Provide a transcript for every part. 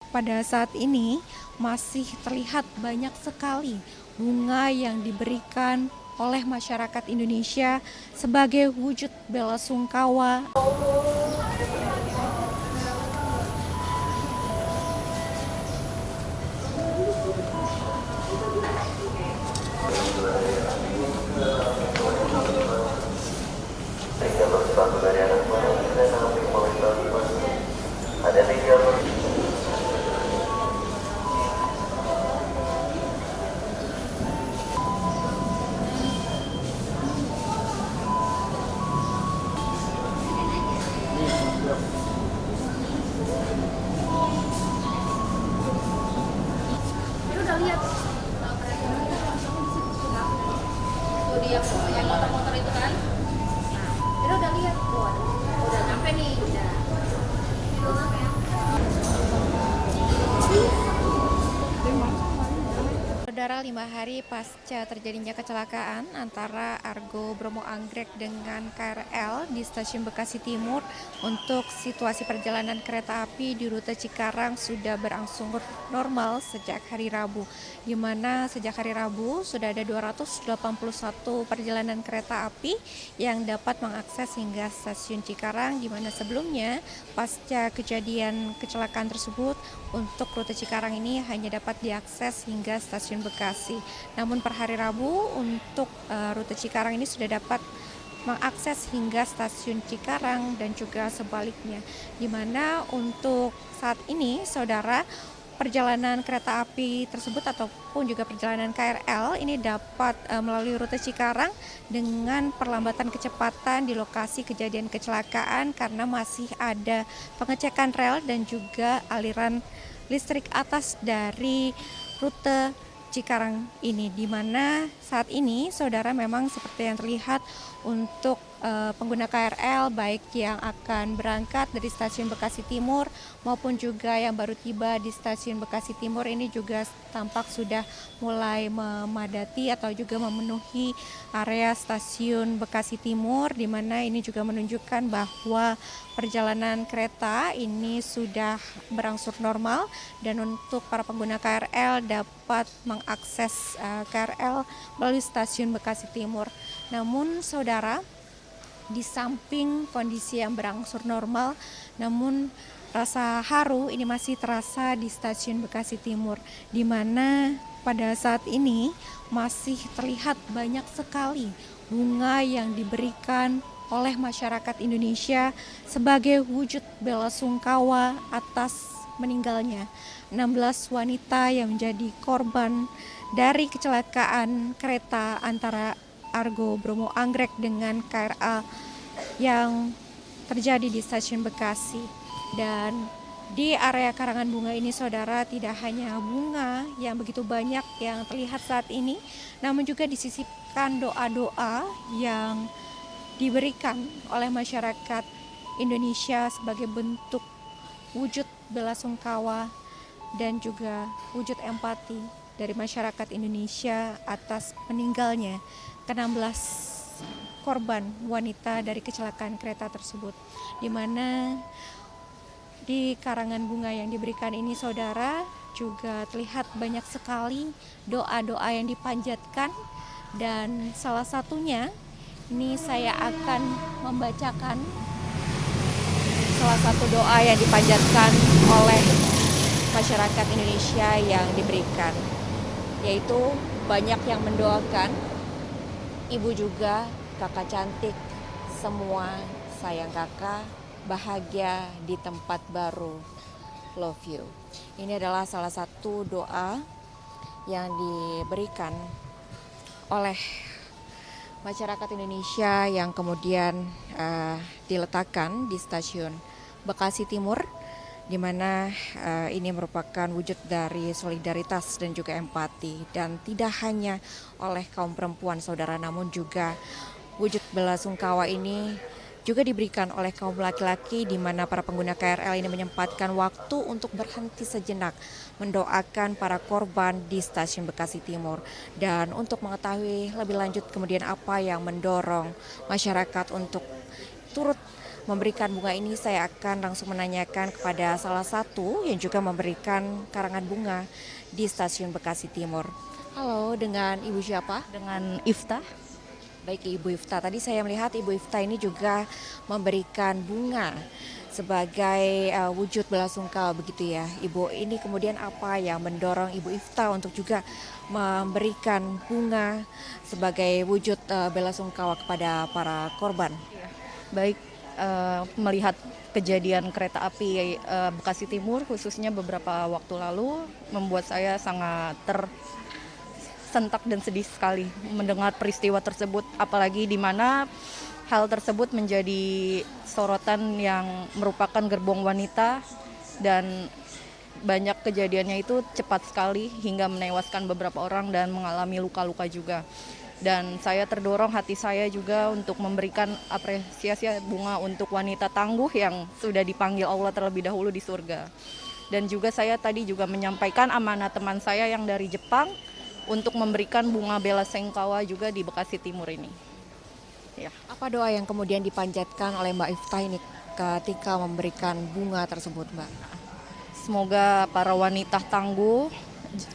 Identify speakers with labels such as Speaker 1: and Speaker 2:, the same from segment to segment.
Speaker 1: pada saat ini masih terlihat banyak sekali bunga yang diberikan oleh masyarakat Indonesia sebagai wujud bela sungkawa.
Speaker 2: Udah lihat tuh dia kok yang motor-motor itu kan. Nah, udah lihat tuh, udah nyampe nih, udah.
Speaker 1: Saudara, 5 hari pasca terjadinya kecelakaan antara Argo Bromo Anggrek dengan KRL di Stasiun Bekasi Timur, untuk situasi perjalanan kereta api di rute Cikarang sudah berangsur normal sejak hari Rabu, di mana sejak hari Rabu sudah ada 281 perjalanan kereta api yang dapat mengakses hingga Stasiun Cikarang, di mana sebelumnya pasca kejadian kecelakaan tersebut untuk rute Cikarang ini hanya dapat diakses hingga Stasiun Bekasi. Namun per hari Rabu untuk rute Cikarang ini sudah dapat mengakses hingga Stasiun Cikarang dan juga sebaliknya. Di mana untuk saat ini saudara, perjalanan kereta api tersebut ataupun juga perjalanan KRL ini dapat melalui rute Cikarang dengan perlambatan kecepatan di lokasi kejadian kecelakaan karena masih ada pengecekan rel dan juga aliran listrik atas dari rute Cikarang ini, di mana saat ini saudara memang seperti yang terlihat untuk pengguna KRL baik yang akan berangkat dari Stasiun Bekasi Timur maupun juga yang baru tiba di Stasiun Bekasi Timur ini juga tampak sudah mulai memadati atau juga memenuhi area Stasiun Bekasi Timur, di mana ini juga menunjukkan bahwa perjalanan kereta ini sudah berangsur normal dan untuk para pengguna KRL dapat mengakses KRL melalui Stasiun Bekasi Timur. Namun saudara, di samping kondisi yang berangsur normal, namun rasa haru ini masih terasa di Stasiun Bekasi Timur, di mana pada saat ini masih terlihat banyak sekali bunga yang diberikan oleh masyarakat Indonesia sebagai wujud bela sungkawa atas meninggalnya 16 wanita yang menjadi korban dari kecelakaan kereta antara Argo Bromo Anggrek dengan KRL yang terjadi di Stasiun Bekasi. Dan di area karangan bunga ini saudara, tidak hanya bunga yang begitu banyak yang terlihat saat ini, namun juga disisipkan doa-doa yang diberikan oleh masyarakat Indonesia sebagai bentuk wujud bela sungkawa dan juga wujud empati dari masyarakat Indonesia atas meninggalnya ke-16 korban wanita dari kecelakaan kereta tersebut, di mana di karangan bunga yang diberikan ini saudara juga terlihat banyak sekali doa-doa yang dipanjatkan, dan salah satunya ini saya akan membacakan salah satu doa yang dipanjatkan oleh masyarakat Indonesia yang diberikan, yaitu banyak yang mendoakan, ibu juga, kakak cantik, semua sayang kakak, bahagia di tempat baru, love you. Ini adalah salah satu doa yang diberikan oleh masyarakat Indonesia yang kemudian diletakkan di Stasiun Bekasi Timur, di mana ini merupakan wujud dari solidaritas dan juga empati, dan tidak hanya oleh kaum perempuan saudara, namun juga wujud bela sungkawa ini juga diberikan oleh kaum laki-laki, di mana para pengguna KRL ini menyempatkan waktu untuk berhenti sejenak mendoakan para korban di Stasiun Bekasi Timur. Dan untuk mengetahui lebih lanjut kemudian apa yang mendorong masyarakat untuk turut memberikan bunga ini saya akan langsung menanyakan kepada salah satu yang juga memberikan karangan bunga di Stasiun Bekasi Timur. Halo, dengan Ibu siapa?
Speaker 3: Dengan Ifta.
Speaker 1: Baik Ibu Ifta, tadi saya melihat Ibu Ifta ini juga memberikan bunga sebagai wujud belasungkawa begitu ya. Ibu, ini kemudian apa yang mendorong Ibu Ifta untuk juga memberikan bunga sebagai wujud belasungkawa kepada para korban?
Speaker 3: Baik, melihat kejadian kereta api Bekasi Timur khususnya beberapa waktu lalu membuat saya sangat tersentak dan sedih sekali mendengar peristiwa tersebut, apalagi di mana hal tersebut menjadi sorotan yang merupakan gerbong wanita dan banyak kejadiannya itu cepat sekali hingga menewaskan beberapa orang dan mengalami luka-luka juga. Dan saya terdorong hati saya juga untuk memberikan apresiasi bunga untuk wanita tangguh yang sudah dipanggil Allah terlebih dahulu di surga. Dan juga saya tadi juga menyampaikan amanah teman saya yang dari Jepang untuk memberikan bunga belasungkawa juga di Bekasi Timur ini. Ya.
Speaker 1: Apa doa yang kemudian dipanjatkan oleh Mbak Ifta ini ketika memberikan bunga tersebut, Mbak?
Speaker 3: Semoga para wanita tangguh,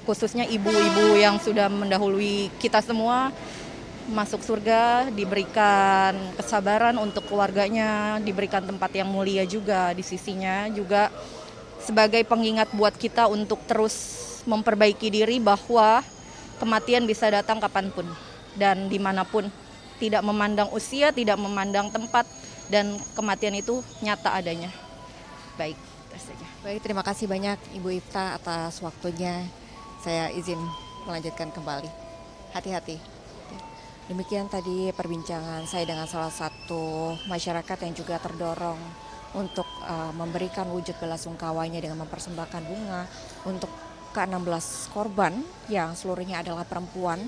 Speaker 3: khususnya ibu-ibu yang sudah mendahului kita semua, masuk surga, diberikan kesabaran untuk keluarganya, diberikan tempat yang mulia juga di sisinya, juga sebagai pengingat buat kita untuk terus memperbaiki diri bahwa kematian bisa datang kapanpun dan dimanapun, tidak memandang usia, tidak memandang tempat, dan kematian itu nyata adanya. Baik, itu saja.
Speaker 1: Baik, terima kasih banyak Ibu Ifta atas waktunya. Saya izin melanjutkan kembali. Hati-hati. Demikian tadi perbincangan saya dengan salah satu masyarakat yang juga terdorong untuk memberikan wujud belasungkawanya dengan mempersembahkan bunga untuk ke-16 korban yang seluruhnya adalah perempuan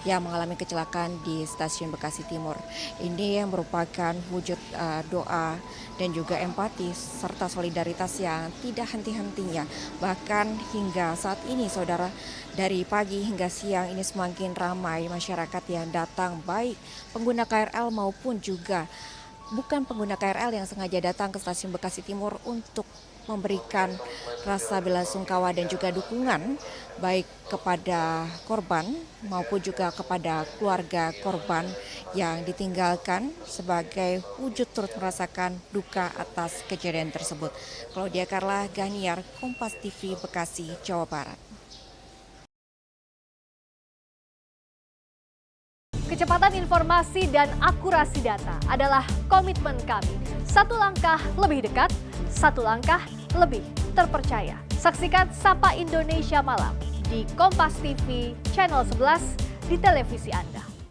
Speaker 1: yang mengalami kecelakaan di Stasiun Bekasi Timur. Ini yang merupakan wujud doa dan juga empati serta solidaritas yang tidak henti-hentinya. Bahkan hingga saat ini saudara, dari pagi hingga siang ini semakin ramai masyarakat yang datang, baik pengguna KRL maupun juga bukan pengguna KRL yang sengaja datang ke Stasiun Bekasi Timur untuk memberikan rasa belasungkawa dan juga dukungan baik kepada korban maupun juga kepada keluarga korban yang ditinggalkan sebagai wujud turut merasakan duka atas kejadian tersebut. Claudia Carla Ganiar, Kompas TV, Bekasi, Jawa Barat.
Speaker 4: Kecepatan informasi dan akurasi data adalah komitmen kami. Satu langkah lebih dekat, satu langkah lebih terpercaya. Saksikan Sapa Indonesia Malam di Kompas TV Channel 11 di televisi Anda.